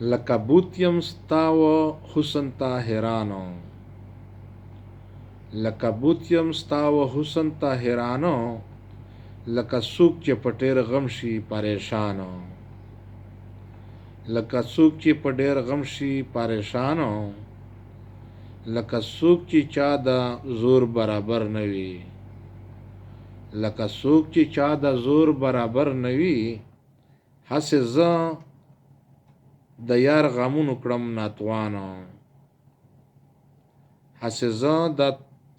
لکه بوت یم ستا و حسن ته حیرانو، لکه بوت یم ستا و حسن ته حیرانو، لکه څوک چې په ډېر غم شي پریشانو، لکه څوک چې په ډېر غم شي پریشانو، لکه څوک چې چا د زور برابر نه وي، لکه څوک چې چا د زور برابر نه وي. هسې زه د یار غمونو کړم ناتوانو، هسې زه د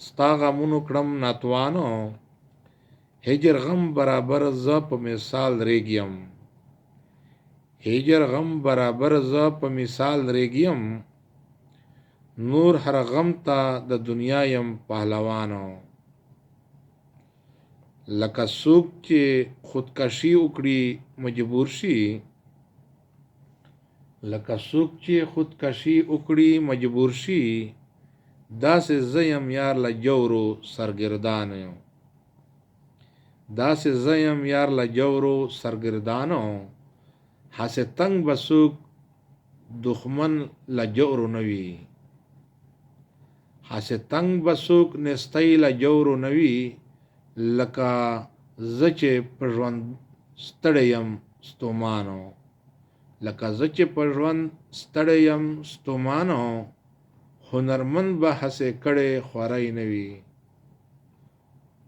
ستا غمونو کړم ناتوانو، هجر غم برابر زه په مثال ریګیم، هجر غم برابر زه په مثال ریګیم، نور هر غم ته د دنیا یم پهلوانو. لکه څوک چې خودکشي وکړي مجبور شي، لکه څوک چې خودکشي وکړي مجبور شي، داسې زه یم یار له جورو سرګردانو، داسې زه یم یار له جورو سرګردانو، هسې تنګ به څوک دښمن له جورو نه وي، هسې تنګ به څوک نستی له جورو نه وي، لکه زه چې په ژوند ستړی یم ستومانو، لکه زه چې په ژوند ستړی یم ستومانو، هنرمند به هسې کړی خواری نه وي،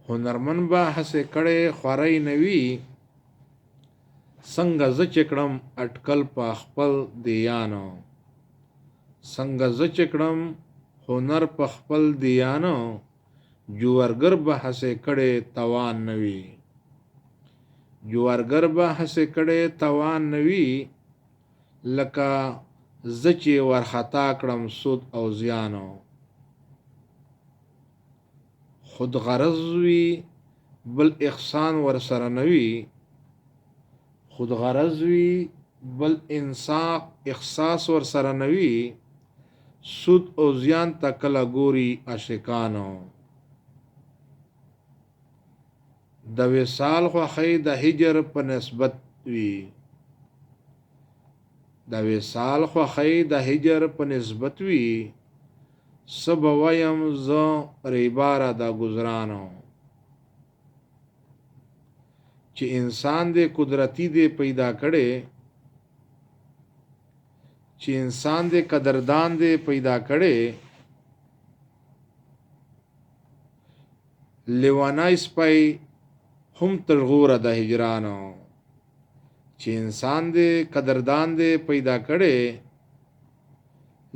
هنرمند به هسې کړی خواری نه وي، څنګه زه چې کړم اټکل په خپل دیانو، څنګه زه چې کړم هنر په خپل دیانو، جوارګر به هسې کړی توان نه وي، جوارګر به هسې کړی توان نه وي، لکه زه چې ورخطا کړم سود او زیانو. خود غرض وي بل احسان ورسره نه وي، خود غرض وي بل انصاف احساس ورسره نه وي، سود او زیان ته کله ګوري عاشقانو. د وصال خوښۍ د هجر په نسبت وي، د وصال خوښۍ د هجر په نسبت وي، څه به ویم زه ریباره د ګزرانو. چې انسان دې قدرتی دې پیدا کړي، چې انسان دې قدردان دې پیدا کړي، لیوانای سپی هم تر غوره د هجرانو. چې انسان دې قدردان دې پیدا کړي،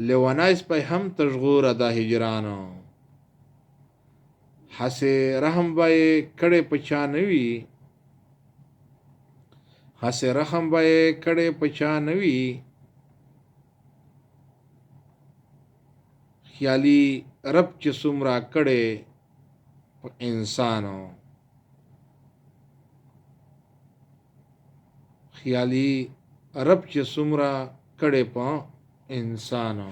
لیوانای سپی هم تر غوره د هجرانو. هسې رحم به یې کړی په چا نه وي، هسې رحم به یې کړی په چا نه وي، خیالي رب چې څومره کړی په انسانو، خیالي رب چې څومره کړی په انسانو.